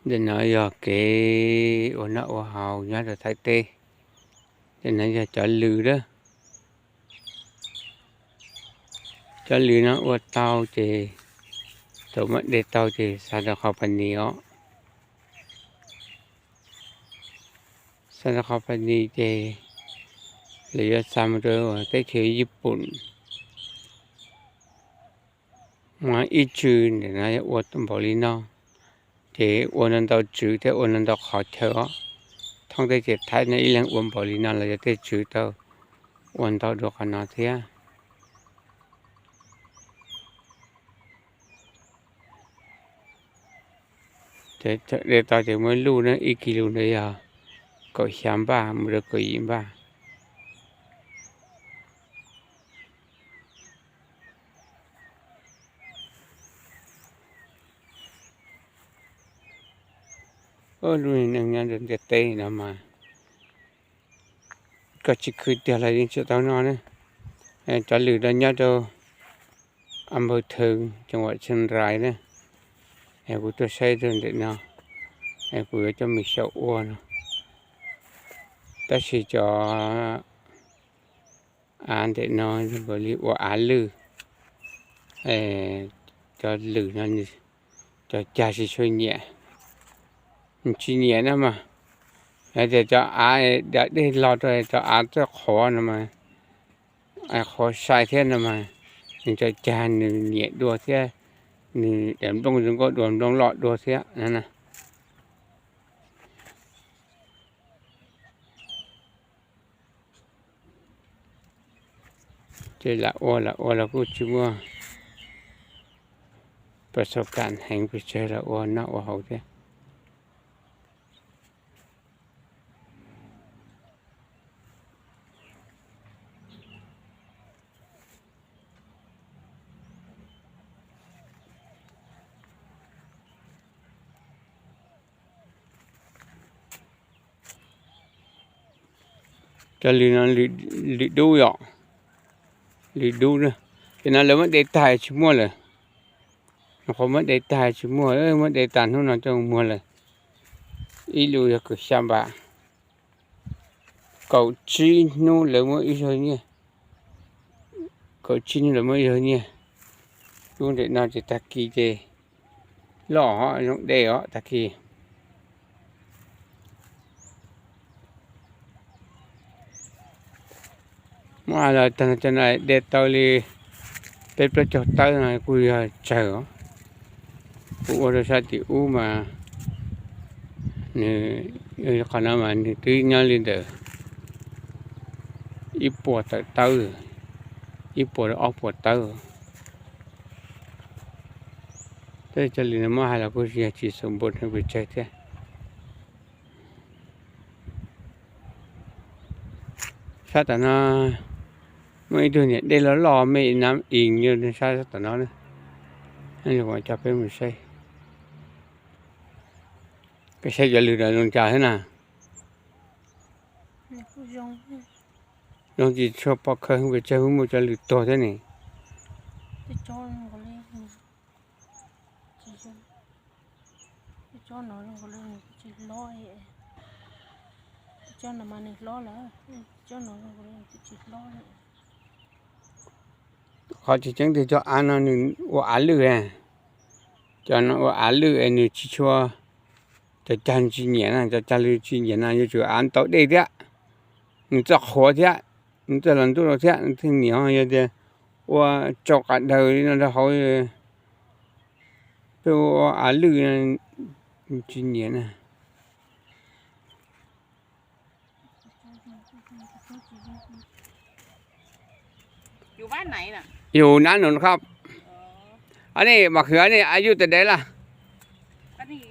để nói giờ cái ổn nợ của hào nhá rồi thay tê để nói giờ cho lư đó cho lư nó qua tao thì tụi mất để tao thì sao được học phần nhiều sao được học phần nhiều thì lấy ra xăm rồi tới chơi Nhật mà ít chữ để nói qua tụi bảo lý nó thì ôn lên tao chữ thì ôn lên tao khó thở thông tới chỉ thấy nó ít lần ôn bảo lý nó là cái chữ tao ôn tao được khả năng thế để tao chỉ mới lưu nó ít kilo này à có xem ba mới được có im ba luôn nên nghe được cái tê nào mà có chỉ cứ tiền lại những chuyện tao nói nữa trả lời đó nhớ đâu âm bờ thường trong ngoại chân rải nữa em cũng tôi xây rồi để nào em cũng cho mình sợ uổng ta chỉ cho ăn để nó bởi vì uổng ăn lư cho lư nó cho cha chỉ chơi nhẹ chỉ nhẹ nữa mà để cho ai đã đi lo rồi cho ăn cho khó nữa mà ai khó sai thế nữa mà nhưng cho cha nhẹ đùa thế điểm đông đừng có đùa đông lọt đùa thế nè chơi là cô chú mua ประสบการณ์แห่งวิจัยละอ่อนนะว่าเขาเนี่ยจะลีนั้นลีดูอ่ะลีดูนะเป็นอะไรมันได้ตายชิมัวเลยเขาไม่ได้ตายชิมัวไม่ได้ตายนู่นนั่นจังมัวเลยอีลูกก็ช่างบ้าเขาจีนู่นเลยมั้งอีส่วนนี้เขาจีนู่นเลยมั้งอีส่วนนี้ดูเด็กน่าจะตะกี้เจหล่อฮะน้องเด็กฮะตะกี้มาแล้วตอนนั้นเด็กตัวเลยเป็นประจบตาหน่อยคุยเจอกูว่าจะติวมาเนี่ยขณะมันที่งานลินเดอร์อีปวดเตออีปวดออกปวดเตอแต่จะลินมาให้เราก็เสียชีสมบูรณ์ให้ไปเจอเท่ชาติน่ะไม่ดูเนี่ยเดี๋ยวเรารอไม่น้ำอิงอยู่ในชาติน่ะเนี่ยให้เราจะเป็นไม่ใช่cái xe giờ lừa đảo trả thế nào? Dòng gì cho bọc khơi không phải chơi không một cho lừa to thế này. Cho nó có lên chỉ lo vậy. Cho nó mà này lo là cho nó có lên chỉ lo vậy. Họ chỉ chẳng để cho ăn nó ăn lừa à. Cho nó ăn lừa anh chỉ cho chân chỉ nhẹ nè, cho chân lưỡi chỉ nhẹ nè, cho ăn tốt đấy đấy, mình cho khó thế, mình cho lần tôi thế, thì nhiều như thế, và cho cả đời nó đã hỏi, tôi ăn lưỡi chỉ nhẹ nè. อยู่บ้านไหนน่ะอยู่นั้นหนุนครับอันนี้มะเขือนี่อายุแต่เด็กล่ะก็นี่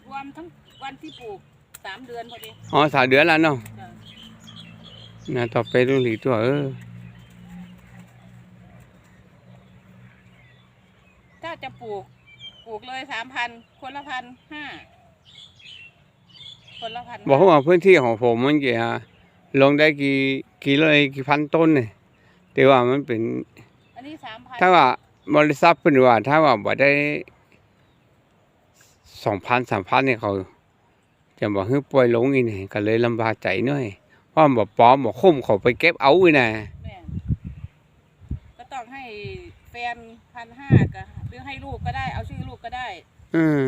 รวมทั้งวันที่ปลูก3 เดือนพอดีอ๋อ3 เดือนแล้วเนาะน่ะต่อไปดูหลีตัวถ้าจะปลูกเลย3,000คนละ1,500คนละ1,500บอกว่าพื้นที่ของผมมันกี่ลงได้กี่ร้อยกี่พันต้นเนี่ยแต่ว่ามันเป็นอันนี้3,000ถ้าว่าบริษัทเป็นว่าถ้าว่าบ่ได้ 2,000 3,000เนี่ยเขาจะบอกให้ป่วยลงอีนี่ก็เลยลำบากใจหน่อยเพราะบ่ปลอมบ่คุ้มเขาไปเก็บเอาอีน่ะ แม่ก็ต้องให้แฟน1,500ก็หรือให้ลูกก็ได้เอาชื่อลูกก็ได้ อืม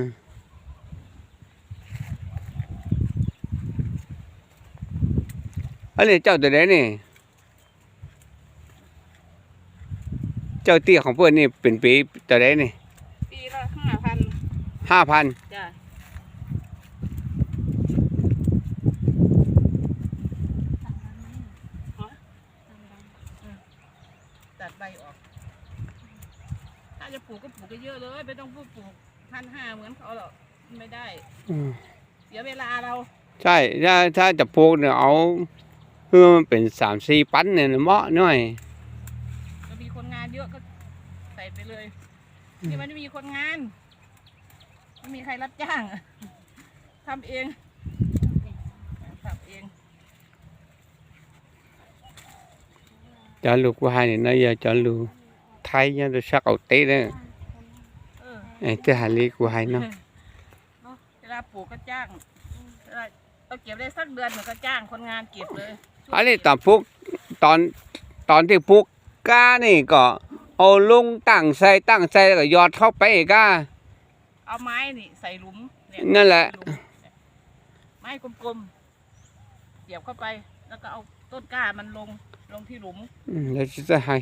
อันนี้เจ้าตัวใดนี่เจ้าเตี้ยของเพิ่นนี่เป็นปีตัวใดนี่ ปีละ5,000 5,000 จ้ะตัดใบออกถ้าจะปลูกก็ปลูกเยอะๆเลยไม่ต้องปลูก1,500เหมือนเขาหรอกไม่ได้ อืม เสียเวลาเรา ใช่ถ้าจะปลูกเนี่ยเอาเพื่อมันเป็น3-4 ปันเนี่ยเหมาะหน่อย จะมีคนงานเยอะก็ใส่ไปเลยนี่มันไม่มีคนงานไม่มีใครรับจ้างทำเองทำเอง cho lục của hai này nó giờ cho lục thay nha tôi sắc ẩu tế đó เออ này cái hành lý của hai nó เวลาปลูกก็จ้างเวลาเราเก็บได้สักเดือนหนึ่งก็จ้างคนงานเก็บเลย อันนี้ตอนพวกตอนที่พวกก้านี่ก็เอาลงตั้งใส่แล้วก็ยอดเข้าไปอีกอ่ะ เอาไม้นี่ใส่หลุมเนี่ย นั่นแหละ ใส่ลุมไม้กลมๆเสียบเข้าไป แล้วก็เอาต้นกล้ามันลงที่หลุม แล้วจะให้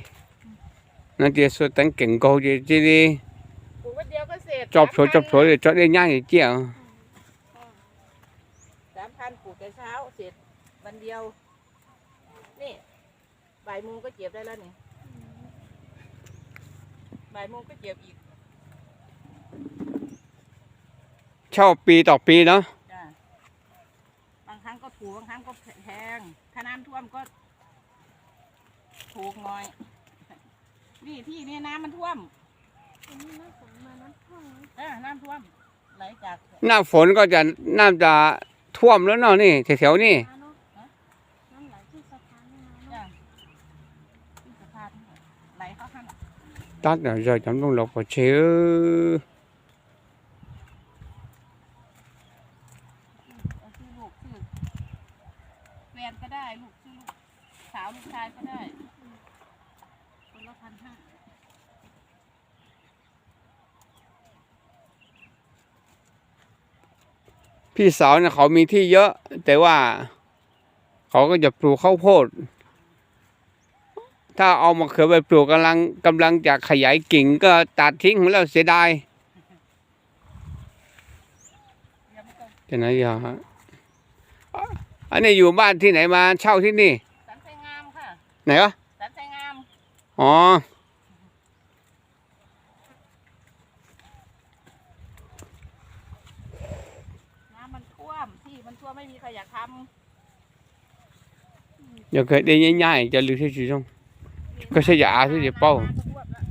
นั่นเดี๋ยวสุดตั้งเก่งโกจีจีดี ปลูกวันเดียวก็เสร็จ จบโฉเลยจบได้ง่ายเจียว 3,000ปลูกแต่เช้าเสร็จวันเดียวนี่บ่ายโมงก็เก็บได้แล้วนี่บ่ายโมงก็เก็บอีก เช่าปีต่อปีเนาะ จ้ะบางครั้งก็ถูกบางครั้งก็แพงถ้าน้ำท่วมก็ถูกหน่อย นี่ที่นี่น้ำมันท่วม อันนี้น้ำฝนมาน้ำท่วม น้ำท่วมไหลจาก หน้าฝนก็จะน้ำจะท่วมแล้วเนาะนี่แถวๆนี่ มาเนาะน้ำไหลที่สะพานนี่มา จ้ะ เนาะ ที่สะพานไหลเข้าข้าง tắt rồi giờ chấm đông lộc vào chiếu เอาชื่อลูกชื่อแฟนก็ได้ลูกชื่อลูกสาวลูกชายก็ได้คนละ1,500 พี่สาวเนี่ยเขามีที่เยอะ แต่ว่าเขาก็จะปลูกข้าวโพด ถ้าเอามะเขือไปปลูกกำลังจะขยายกิ่งก็ตัดทิ้งแล้วเสียดาย ยังไม่ต้อง จะไหนอย่าฮะอันนี้อยู่บ้านที่ไหนมาเช่าที่นี่ สันไสงามค่ะ ไหนวะ สันไสงาม อ๋อ น้ำมันท่วมที่มันท่วมไม่มีใครอยากท giờ cái đi nhai cho lưu thế không ำ ก็ใช่ยาที่จะเป้า น้ำก็ท่วมแล้ว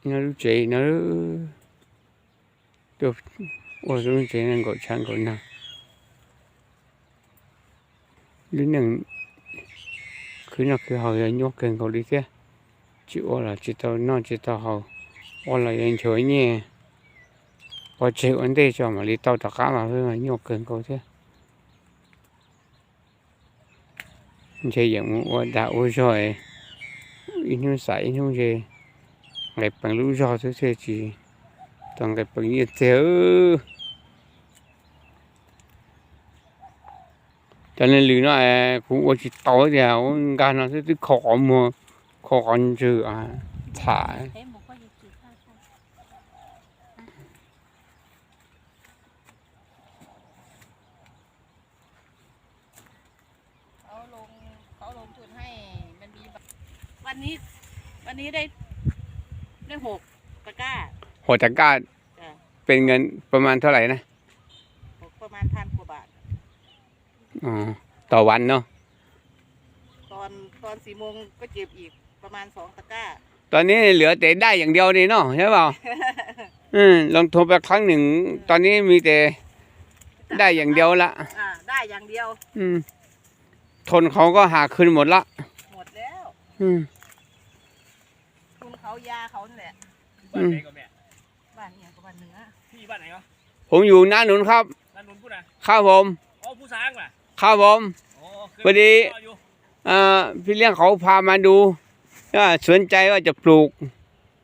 nó lúc chị nó được ôi lúc chị nó gọi sang gọi nào lúc nào cứ nó cứ hồi nhốt kênh gọi đi kia chị ôi là chị tao nó chị tao hầu ôi là anh chơi nhé ôi chị vấn đề cho mà đi tao tất cả mà phải mà nhốt kênh gọi thế chị dựng ôi đã ôi rồi nó xảy nó gì ngày bằng lũ do thế thế chị toàn ngày bằng như thế cho nên lũ nó cũng có chỉ tối thì gan nó sẽ khó mà khó ăn chứ à thả เห็นบอกว่าจะจีบข้าวใช่ เขาลงทุนให้มันมีวันนี้ได้6 ตะกร้า หัวตะกร้า จ้ะ เป็นเงินประมาณเท่าไหร่นะ ประมาณ1,000 กว่าบาท อ๋อต่อวันเนาะ ตอน4 โมงก็เก็บอีกประมาณ2 ตะกร้า ตอนนี้เหลือแต่ได้อย่างเดียวนี่เนาะใช่เปล่า ลงทุนไปครั้งหนึ่งตอนนี้มีแต่ ได้อย่างเดียวละ ได้อย่างเดียว ทนเขาก็หาคืนหมดละ หมดแล้ว อืม ทุนเขายาเขานั่นแหละ บ้านไหนก็แม่ บ้านเนี่ยกับบ้านเหนือ พี่บ้านไหนวะ ผมอยู่หน้าหนุนครับ บ้านนุ่นพูดนะ ครับผม อ๋อผู้สร้างป่ะ ครับผม อ๋อเคย พอดี รอยู่ พี่เลี้ยงเขาพามาดูก็สนใจว่าจะปลูก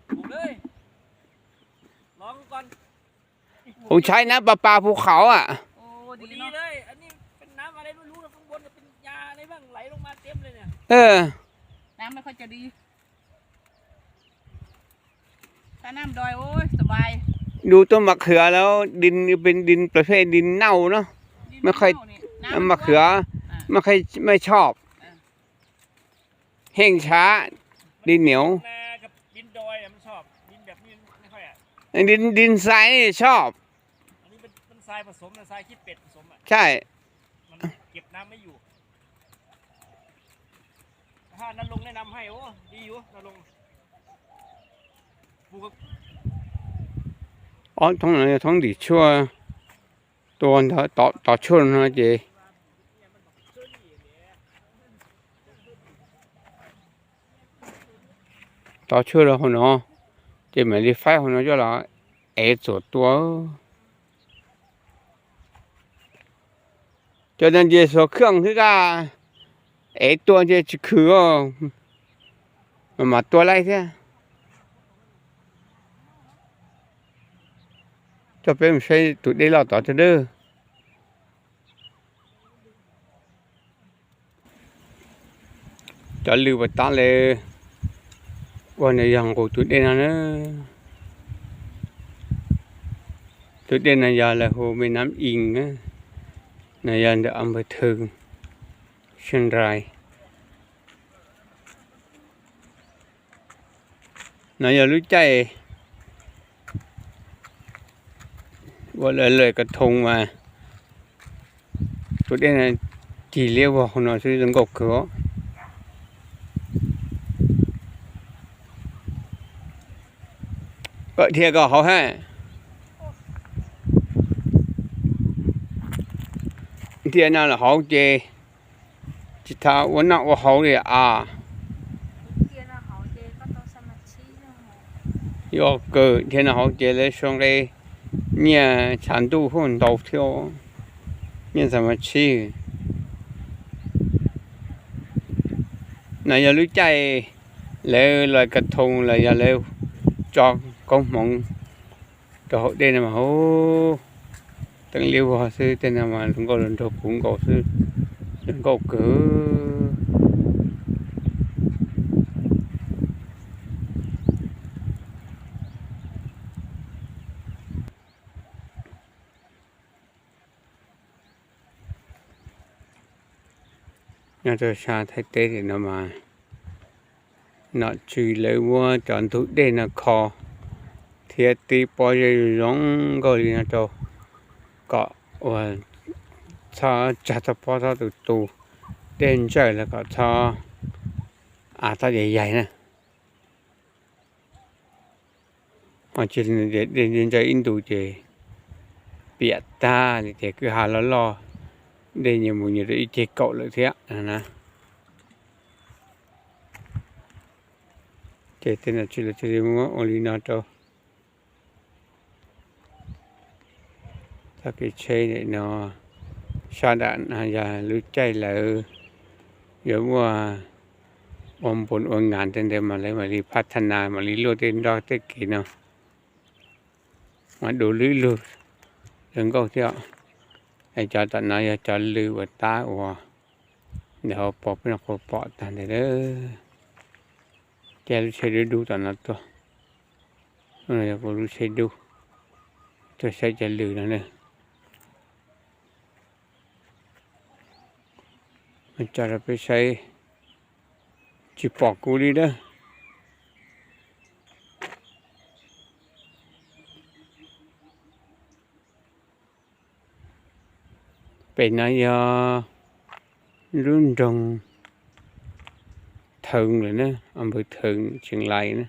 ปลูกเลยลองก่อน ผมใช้น้ำประปาภูเขาอ่ะ โอ้ ดี ดีเนาะ เลย อันนี้เป็นน้ำอะไรไม่รู้นะข้างบนเป็นยาอะไรบ้างไหลลงมาเต็มเลยเนี่ย เออ น้ำไม่ค่อยจะดีถ้าน้ำดอยโอ้ยสบาย ดูต้นมะเขือแล้วดินเป็นดินประเภทดินเน่าเนาะ ไม่ค่อย น้ำมะเขือไม่ชอบ แห้งช้า ดินเหนียว นากับดินดอยอะมันชอบดินแบบนี้ไม่ค่อยอ่ะ ดินทรายนี่ชอบ อันนี้เป็นทรายผสมนะทรายขี้เป็ดผสมอ่ะ ใช่ มันเก็บน้ำไม่อยู่ถ้านั้นลงแนะนำให้โอ้ดีอยู่นั้นลงปลูกกับ 通常通地出多打出那些，打出了后呢，这买的饭后呢叫了爱做多，叫人家说炕去个，爱多就去去哦，嘛多来些。cho bé xây tụi đi lao tỏ cho đỡ cho lưu vật ta lệ qua này dòng của tụi đi nào nữa tụi đi này giờ là hồ miền Nam Yên á này giờ được âm bờ thường xuân rai này giờ lúc chạyว่าเลยกระทงมาตัวเด่นจีเรียกว่าคนนอนซื้อตั้งกบเขาก็เทียก็เขาให้เทียนั่นแหละเขาเจจิตาวันนั้นว่าเขาเนี่ยยอเกิดเทียนเขาเจเลยช่วงเลยเนี่ยฉันดูหุ่นดาวเที่ยวเนี่ย怎么去นายรู้ใจแล้วลอยกระทงเลยอย่าเร็วจอกกองหมองจอกเด่นมาโอ้ตั้งเลี้ยวพอซื้อเด่นมาถึงก็ลงทุนผมก็ซื้อถึงก็เกือnhà tôi xa thay tế thì nó mà nó chỉ lấy mua chọn thuốc để nó kho thiệt tí bao giờ giống gọi là cho có và cho chặt cho bao giờ từ tù đến trời là có cho ta dày dày nè mà chỉ để đến trời in tù chỉ bịa ta thì cứ hà lo đây nhiều một nhiều để chế cậu lại thế nè chế tên là chỉ là chế mua olinato ta cái chế này nó sa đạn hay là lưới chay là giống mà bom bồn ngàn trên đây mà lấy mà đi phát thanh nào mà lý lô tên đó tới kỳ nào mà đủ lưới lô đừng có theoไอ้จอตอนนั้นจอลือว่าตาวัวเดี๋ยวปอบเป็นคนปอดตานเด้อแกรู้ใช้ดูตอนนั้นตัวอะไรก็รู้ใช้ดูจะใช้จะลือนั่นเลยมันจะไปใช้จีปอกกูดีเด้อเป็นนายรุ่นดงthường rồi nè, ông bự thường chừng lại nè.